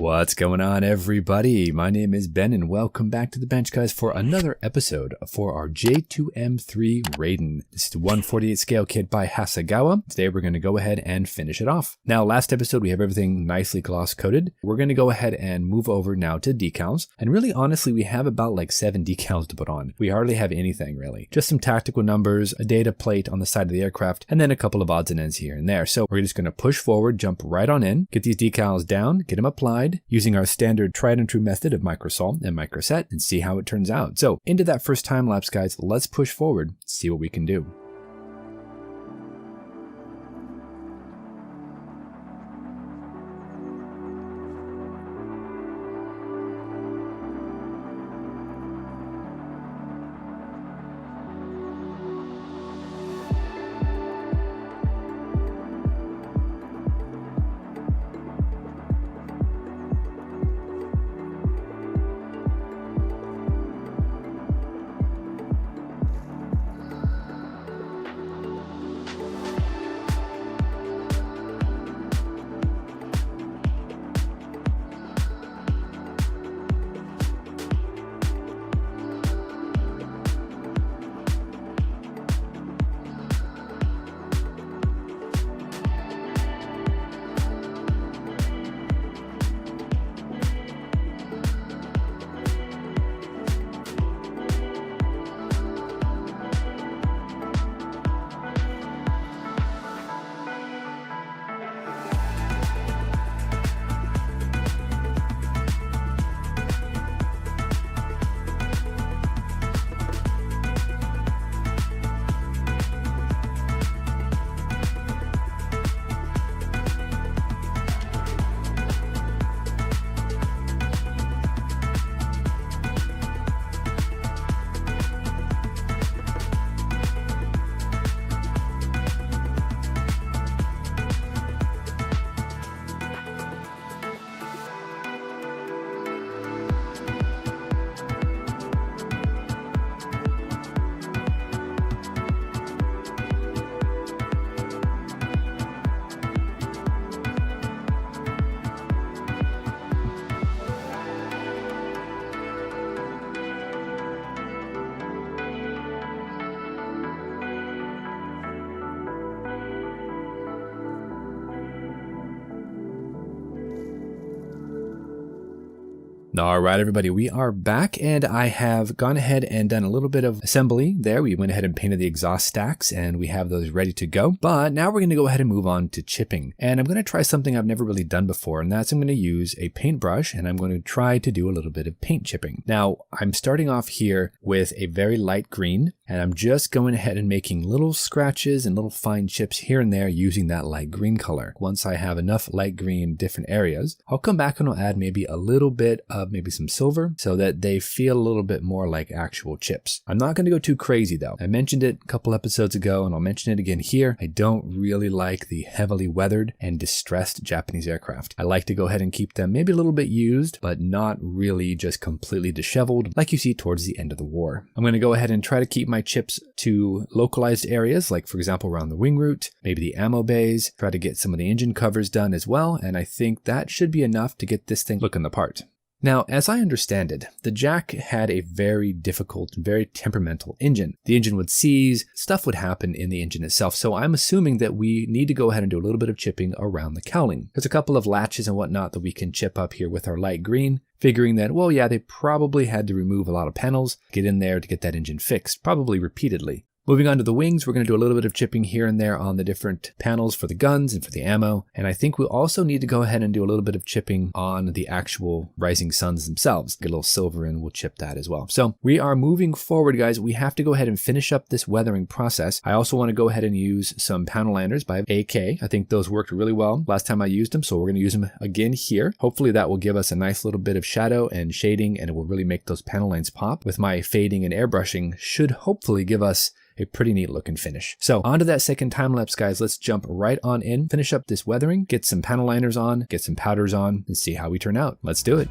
What's going on, everybody? My name is Ben and welcome back to the bench, guys, for another episode for our J2M3 Raiden. This is the 1/48 scale kit by Hasegawa. Today we're going to go ahead and finish it off. Now, last episode we have everything nicely gloss coated. We're going to go ahead and move over now to decals. And really, honestly, we have about like 7 decals to put on. We hardly have anything really. Just some tactical numbers, a data plate on the side of the aircraft, and then a couple of odds and ends here and there. So we're just going to push forward, jump right on in, get these decals down, get them applied, using our standard tried and true method of microsol and microset, and see how it turns out. So into that first time lapse, guys, let's push forward, see what we can do. All right, everybody, we are back and I have gone ahead and done a little bit of assembly there. We went ahead and painted the exhaust stacks and we have those ready to go. But now we're going to go ahead and move on to chipping. And I'm going to try something I've never really done before, and that's I'm going to use a paintbrush and I'm going to try to do a little bit of paint chipping. Now, I'm starting off here with a very light green and I'm just going ahead and making little scratches and little fine chips here and there using that light green color. Once I have enough light green in different areas, I'll come back and I'll add maybe a little bit of maybe some silver so that they feel a little bit more like actual chips. I'm not going to go too crazy though. I mentioned it a couple episodes ago and I'll mention it again here. I don't really like the heavily weathered and distressed Japanese aircraft. I like to go ahead and keep them maybe a little bit used, but not really just completely disheveled like you see towards the end of the war. I'm going to go ahead and try to keep my chips to localized areas, like for example around the wing root, maybe the ammo bays, try to get some of the engine covers done as well, and I think that should be enough to get this thing looking the part. Now, as I understand it, the Jack had a very difficult, very temperamental engine. The engine would seize, stuff would happen in the engine itself, so I'm assuming that we need to go ahead and do a little bit of chipping around the cowling. There's a couple of latches and whatnot that we can chip up here with our light green, figuring that, well, yeah, they probably had to remove a lot of panels, get in there to get that engine fixed, probably repeatedly. Moving on to the wings, we're going to do a little bit of chipping here and there on the different panels for the guns and for the ammo. And I think we'll also need to go ahead and do a little bit of chipping on the actual rising suns themselves. Get a little silver in, we'll chip that as well. So we are moving forward, guys. We have to go ahead and finish up this weathering process. I also want to go ahead and use some panel liners by AK. I think those worked really well last time I used them, so we're going to use them again here. Hopefully that will give us a nice little bit of shadow and shading, and it will really make those panel lines pop. With my fading and airbrushing, should hopefully give us a pretty neat looking finish. So onto that second time lapse, guys. Let's jump right on in, finish up this weathering, get some panel liners on, get some powders on, and see how we turn out. Let's do it.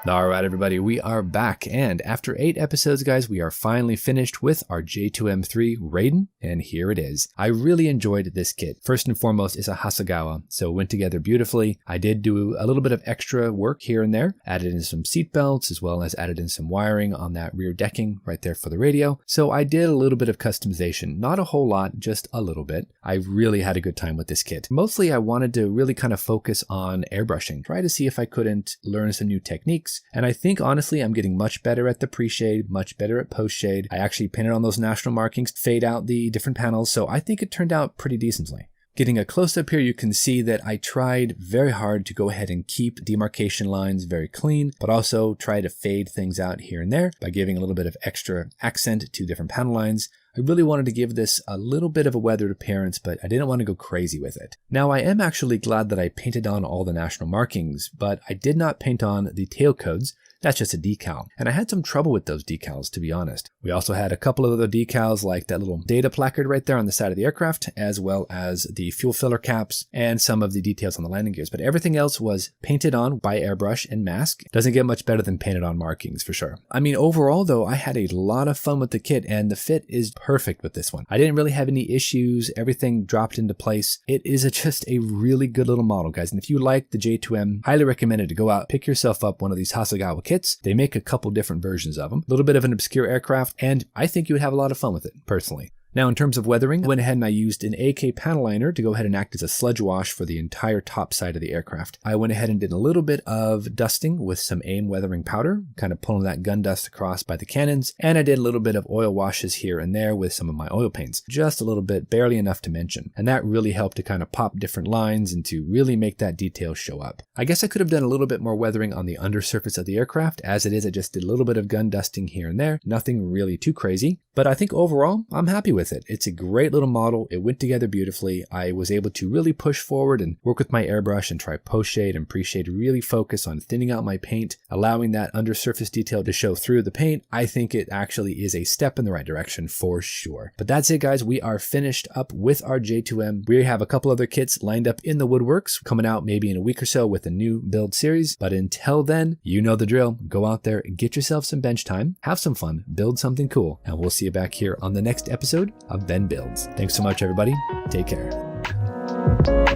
All right, everybody, we are back, and after 8 episodes, guys, we are finally finished with our J2M3 Raiden, and here it is. I really enjoyed this kit. First and foremost, it's a Hasegawa, so it went together beautifully. I did do a little bit of extra work here and there, added in some seat belts, as well as added in some wiring on that rear decking right there for the radio. So I did a little bit of customization, not a whole lot, just a little bit. I really had a good time with this kit. Mostly, I wanted to really kind of focus on airbrushing, try to see if I couldn't learn some new techniques. And I think, honestly, I'm getting much better at the pre-shade, much better at post-shade. I actually painted on those national markings, fade out the different panels, so I think it turned out pretty decently. Getting a close-up here, you can see that I tried very hard to go ahead and keep demarcation lines very clean, but also try to fade things out here and there by giving a little bit of extra accent to different panel lines. I really wanted to give this a little bit of a weathered appearance, but I didn't want to go crazy with it. Now, I am actually glad that I painted on all the national markings, but I did not paint on the tail codes. That's just a decal. And I had some trouble with those decals, to be honest. We also had a couple of other decals like that little data placard right there on the side of the aircraft, as well as the fuel filler caps and some of the details on the landing gears. But everything else was painted on by airbrush and mask. Doesn't get much better than painted on markings for sure. I mean, overall though, I had a lot of fun with the kit and the fit is perfect with this one. I didn't really have any issues. Everything dropped into place. It is just a really good little model, guys. And if you like the J2M, highly recommend it to go out, pick yourself up one of these Hasegawa kits. They make a couple different versions of them, a little bit of an obscure aircraft, and I think you would have a lot of fun with it, personally. Now, in terms of weathering, I went ahead and I used an AK panel liner to go ahead and act as a sludge wash for the entire top side of the aircraft. I went ahead and did a little bit of dusting with some AIM weathering powder, kind of pulling that gun dust across by the cannons, and I did a little bit of oil washes here and there with some of my oil paints, just a little bit, barely enough to mention. And that really helped to kind of pop different lines and to really make that detail show up. I guess I could have done a little bit more weathering on the undersurface of the aircraft. As it is, I just did a little bit of gun dusting here and there, nothing really too crazy. But I think overall, I'm happy with it. It's a great little model. It went together beautifully. I was able to really push forward and work with my airbrush and try post-shade and pre-shade, really focus on thinning out my paint, allowing that undersurface detail to show through the paint. I think it actually is a step in the right direction for sure. But that's it, guys. We are finished up with our J2M. We have a couple other kits lined up in the woodworks, coming out maybe in a week or so with a new build series. But until then, you know the drill. Go out there, get yourself some bench time, have some fun, build something cool, and we'll see you back here on the next episode of Ben Builds. Thanks so much, everybody. Take care.